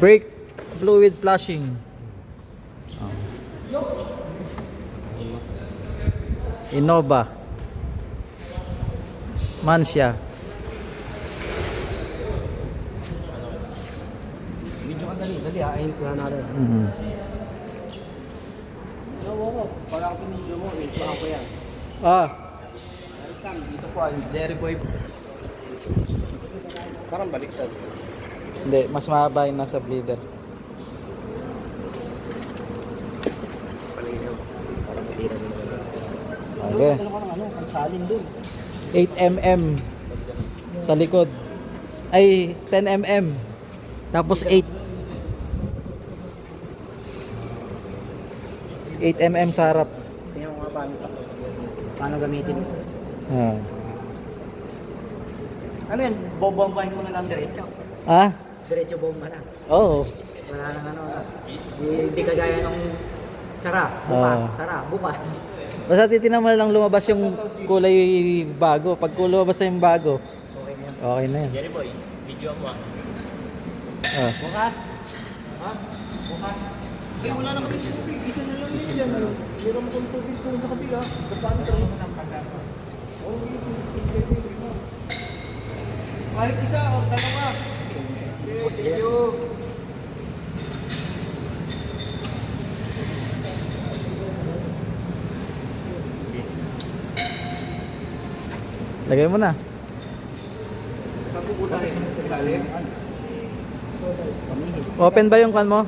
Brake fluid flushing. Innova. Mancia. Medyo kadali. Dali, ayin ko na natin. Oo, parang pinidyo mo. Ito ako yan. Dito po, Jerry Boy. Parang baliktad. Hindi, mas mahaba yung nasa bleeder. Parang matira din naman. Okay. Ang salin dun. 8 mm sa likod. Ay, 10 mm. Tapos 8. 8 mm sa harap. Tingnan mo nga paano gamitin. Ah. Ano yan? Bobombahin mo na lang diretso. Ah? Diretso bomba na. Oo. Wala nang ano. Hindi kagaya nung sara, bukas, sara, bukas. Basta titignan mo na lang lumabas yung kulay bago. Pag lumabas na yung bago, Okay na yan. okay na yan. Jerry Boy, video mo ah. Ah. Bukas. Ha? Bukas. Eh, wala na kami tubig. Isa na lang yun dyan. Meron mo kong tubig kung sa kabila. Kapag ito mo ng pagkako. Kahit isa o dalawa. Thank you. Lagay mo na. Saan pupunahin? Sa ilalim? Open ba yung kan mo?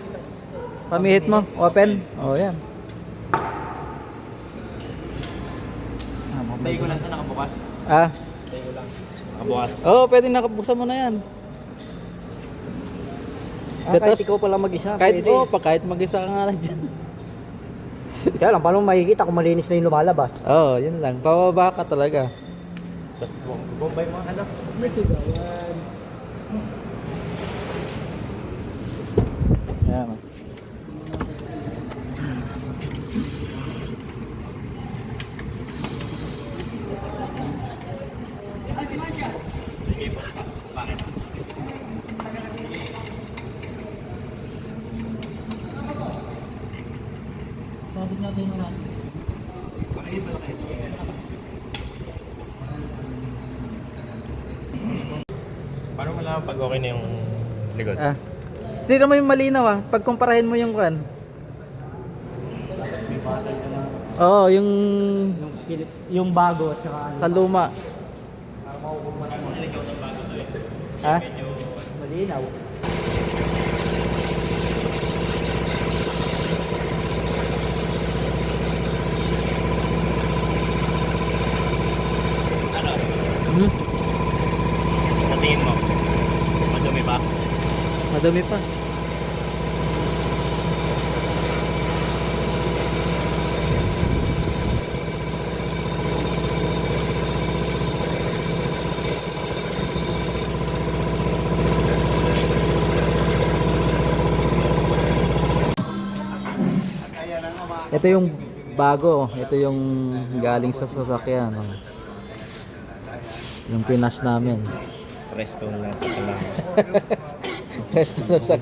Pamihit mo? Open? Oh, yan. Stay ko lang ito nakabukas. Ah? Stay ko lang. Nakabukas. Oo, pwede nakabuksan mo na yan. Kahit ikaw pala mag-isa. Kahit pwede. kahit mag-isa ka nga lang dyan. Kaya lang, paano makikita kung malinis na yung lumalabas? Oo, yun lang. Pababa ka talaga. Tapos, bombay mo ano? Yan. Bakit natin naman? Paano mo lang pag okay na yung likod? Ah. Tignan mo yung malinaw ah. Pagkumparahin mo yung kan. Oo, yung Yung bago at saka ano. sa luma. Ha? Malinaw. Hmm? Sa tingin mo, madumi pa? Madumi pa. Ito yung bago. Ito yung galing sa sasakyan. Oh. Yung Pinas namin. Resto lang sa kailangan. Resto na sa